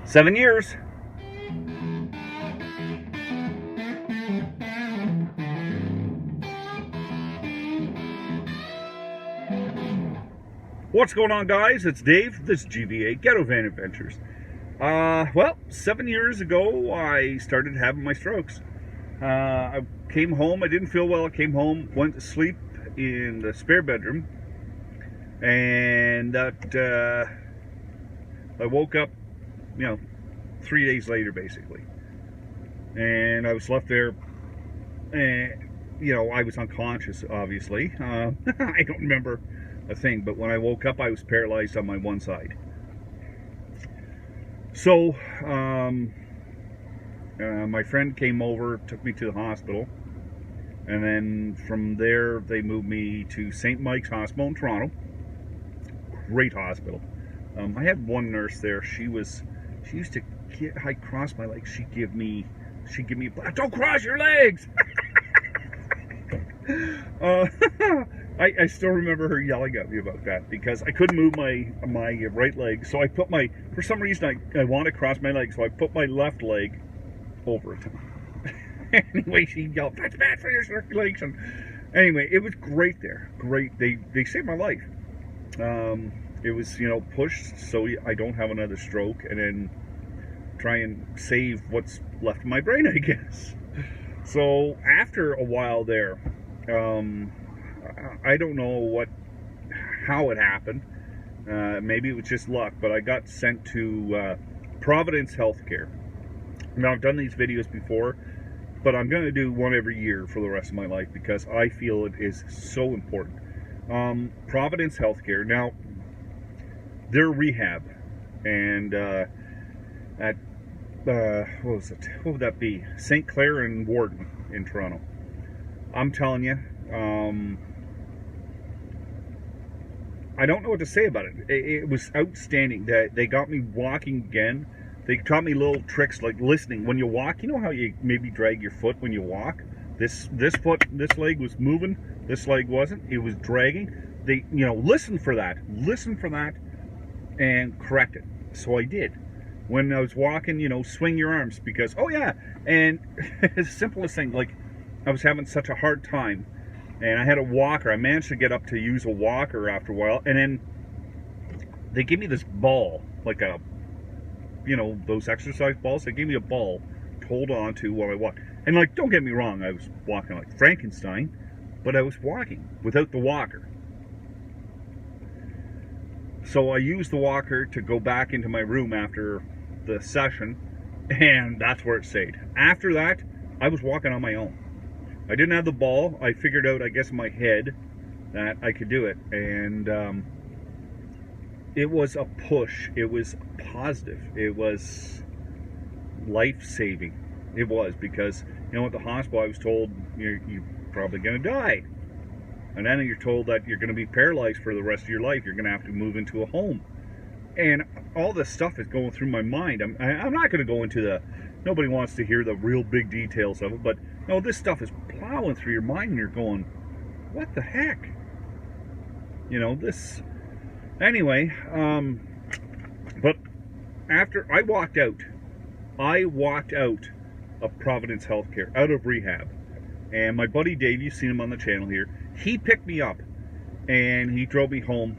7 years. What's going on, guys? It's Dave. This is GVA, Ghetto Van Adventures. Well, 7 years ago, I started having my strokes. I came home. I didn't feel well. I came home, went to sleep in the spare bedroom, and I woke up, 3 days later, basically. And I was left there, and, I was unconscious, obviously. I don't remember a thing, but when I woke up, I was paralyzed on my one side. So, my friend came over, took me to the hospital, and then from there, they moved me to St. Mike's Hospital in Toronto. Great hospital. I had one nurse there. She used to I cross my legs. She'd give me, don't cross your legs. I still remember her yelling at me about that because I couldn't move my right leg. So I put for some reason I want to cross my leg, so I put my left leg over it. Anyway, she yelled, "That's bad for your circulation." Anyway, it was great there. Great. They saved my life. It was, pushed so I don't have another stroke, and then try and save what's left of my brain, I guess. So after a while there, I don't know how it happened. Maybe it was just luck, but I got sent to Providence Healthcare. Now, I've done these videos before, but I'm going to do one every year for the rest of my life because I feel it is so important. Providence Healthcare. Now, they're rehab, and at what was it? What would that be? St. Clair and Warden in Toronto. I'm telling you, I don't know what to say about it. It was outstanding. They got me walking again. They taught me little tricks like listening. When you walk, you know how you maybe drag your foot when you walk? This leg was moving. This leg wasn't. It was dragging. They, listen for that, and correct it. So I did. When I was walking, swing your arms because, oh yeah. And the simplest thing, like I was having such a hard time, and I had a walker. I managed to get up to use a walker after a while, and then they gave me this ball, like a, those exercise balls. They gave me a ball to hold on to while I walked. And like, don't get me wrong, I was walking like Frankenstein, but I was walking without the walker. So I used the walker to go back into my room after the session, and that's where it stayed. After that, I was walking on my own. I didn't have the ball. I figured out, I guess, in my head that I could do it, and it was a push. It was positive. It was life-saving. It was, because, at the hospital I was told, you're probably going to die. And then you're told that you're going to be paralyzed for the rest of your life. You're going to have to move into a home. And all this stuff is going through my mind. I'm not going to go into nobody wants to hear the real big details of it, but this stuff is plowing through your mind, and you're going, what the heck? Anyway, but after I walked out of Providence Healthcare, out of rehab. And my buddy Dave, you've seen him on the channel here, he picked me up and he drove me home.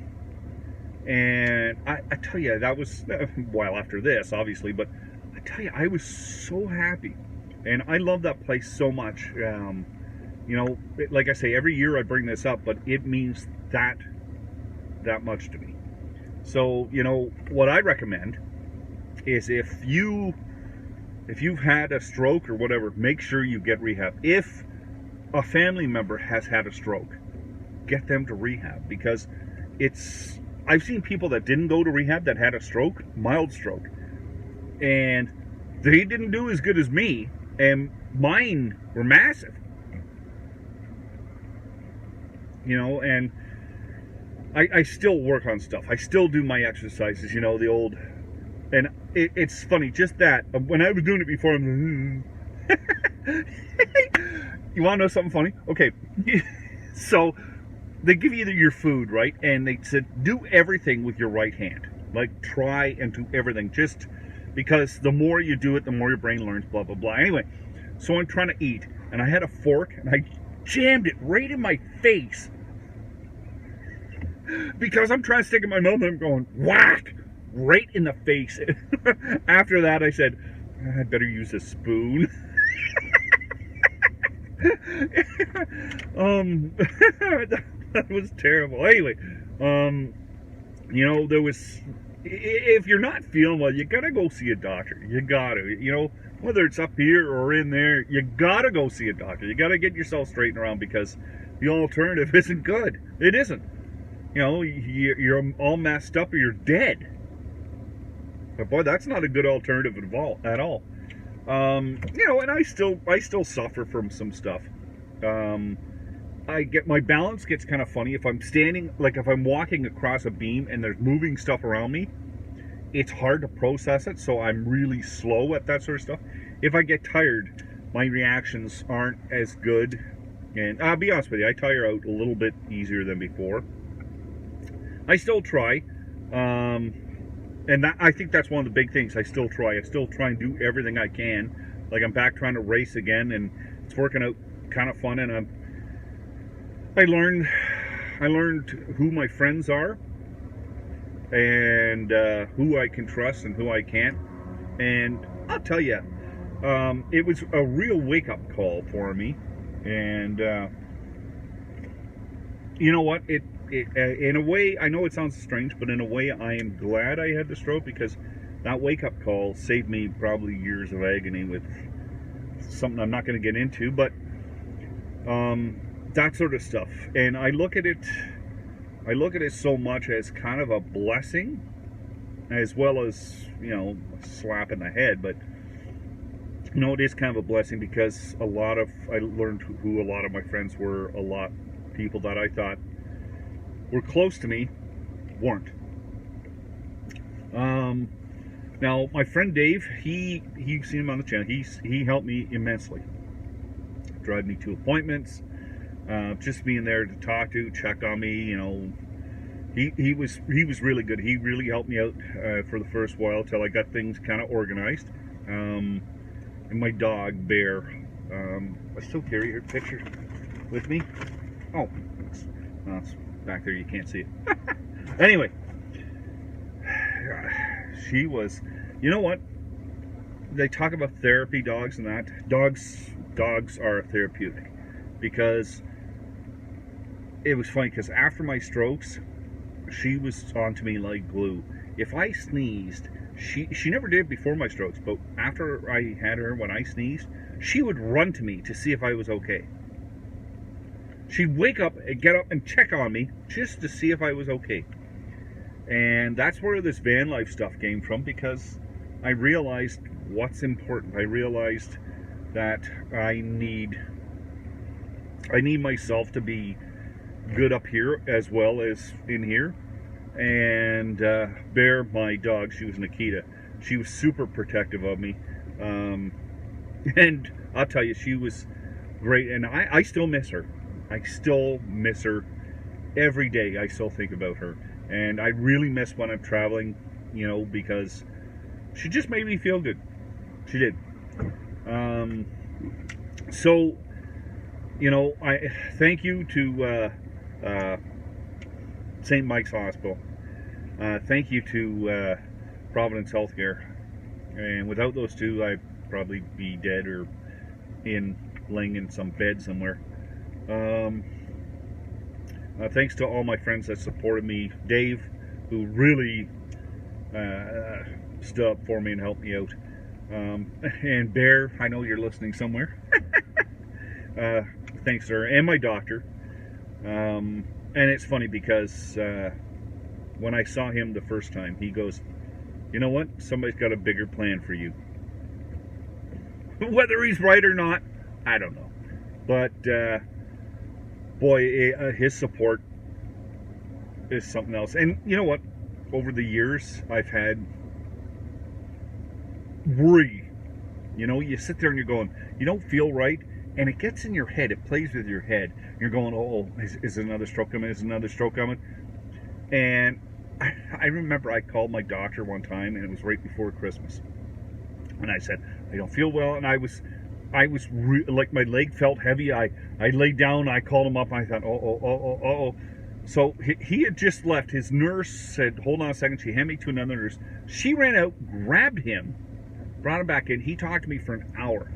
And I tell you, that was a while after this, obviously, but I tell you, I was so happy. And I love that place so much. Like I say, every year I bring this up, but it means that much to me. So, what I recommend is if you've had a stroke or whatever, make sure you get rehab. If a family member has had a stroke, get them to rehab, because I've seen people that didn't go to rehab that had a stroke, mild stroke, and they didn't do as good as me, and mine were massive. And I still work on stuff. I still do my exercises, the old, and it's funny, just that, when I was doing it before, I'm you want to know something funny? Okay, so they give you your food, right? And they said, do everything with your right hand. Like, try and do everything. Just because the more you do it, the more your brain learns, blah, blah, blah. Anyway, so I'm trying to eat, and I had a fork, and I jammed it right in my face. Because I'm trying to stick it in my mouth, and I'm going, whack, right in the face. After that, I said, I'd better use a spoon. That was terrible. Anyway, you know, there was, if you're not feeling well, you gotta go see a doctor. You gotta, you know, whether it's up here or in there, you gotta go see a doctor. You gotta get yourself straightened around, because the alternative isn't good. It isn't. You know, you're all messed up or you're dead. But boy, that's not a good alternative at all. You know, and I still suffer from some stuff. My balance gets kind of funny if I'm standing, like if I'm walking across a beam and there's moving stuff around me. It's hard to process it, so I'm really slow at that sort of stuff. If I get tired, my reactions aren't as good, and I'll be honest with you, I tire out a little bit easier than before. I still try, and I think that's one of the big things. I still try and do everything I can. Like, I'm back trying to race again, and it's working out kind of fun. And I learned who my friends are, and who I can trust and who I can't. And I'll tell you, it was a real wake-up call for me. And you know what? In a way, I know it sounds strange, but in a way, I am glad I had the stroke, because that wake-up call saved me probably years of agony with something I'm not going to get into, but that sort of stuff. And I look at it so much as kind of a blessing, as well as, you know, a slap in the head. But you know, it is kind of a blessing, because I learned who a lot of my friends were. A lot of people that I thought were close to me weren't. Now, my friend Dave, you've seen him on the channel. He helped me immensely. Drive me to appointments, just being there to talk to, check on me. You know, he was really good. He really helped me out for the first while till I got things kind of organized. And my dog Bear, I still carry her picture with me. Oh, it's back there, you can't see it. Anyway, she was, you know what, they talk about therapy dogs and that. Dogs are therapeutic, because it was funny, because after my strokes, she was onto me like glue. If I sneezed, she never did before my strokes, but after I had her, when I sneezed, she would run to me to see if I was okay. She'd wake up and get up and check on me just to see if I was okay. And that's where this van life stuff came from, because I realized what's important. I realized that I need myself to be good up here as well as in here. And Bear, my dog, she was Nikita. She was super protective of me. And I'll tell you, she was great. And I still miss her. I still miss her every day. I still think about her, and I really miss when I'm traveling, you know, because she just made me feel good. She did. So, you know, I thank you to St. Mike's Hospital. Thank you to Providence Healthcare. And without those two, I'd probably be dead or laying in some bed somewhere. Thanks to all my friends that supported me. Dave, who really stood up for me and helped me out. And Bear, I know you're listening somewhere. Thanks, sir. And my doctor. And it's funny, because when I saw him the first time, he goes, you know what? Somebody's got a bigger plan for you. Whether he's right or not, I don't know. But boy, his support is something else. And you know what? Over the years, I've had worry. You know, you sit there and you're going, you don't feel right, and it gets in your head. It plays with your head. You're going, oh, is another stroke coming? Is another stroke coming? And I remember I called my doctor one time, and it was right before Christmas. And I said, I don't feel well. And I was like, my leg felt heavy. I laid down. I called him up. And I thought, oh. So he had just left. His nurse said, hold on a second. She handed me to another nurse. She ran out, grabbed him, brought him back in. He talked to me for an hour.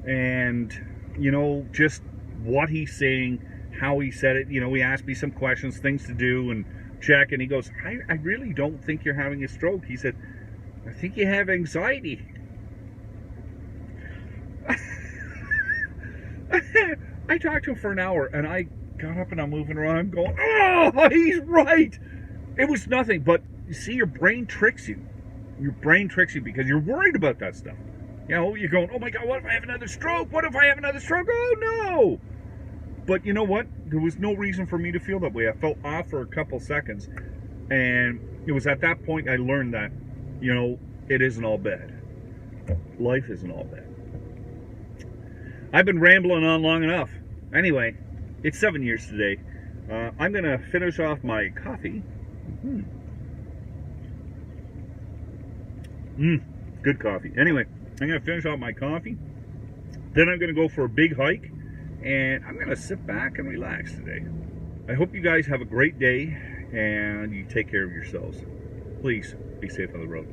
And, you know, just what he's saying, how he said it. You know, he asked me some questions, things to do, and check. And he goes, I really don't think you're having a stroke. He said, I think you have anxiety. I talked to him for an hour, and I got up and I'm moving around. I'm going, oh, he's right. It was nothing, but you see, your brain tricks you. Your brain tricks you because you're worried about that stuff. You know, you're going, oh my God, what if I have another stroke? What if I have another stroke? Oh no. But you know what? There was no reason for me to feel that way. I felt off for a couple seconds. And it was at that point I learned that, you know, it isn't all bad. Life isn't all bad. I've been rambling on long enough. Anyway, it's 7 years today. I'm going to finish off my coffee. Good coffee. Anyway, I'm going to finish off my coffee. Then I'm going to go for a big hike. And I'm going to sit back and relax today. I hope you guys have a great day and you take care of yourselves. Please be safe on the road.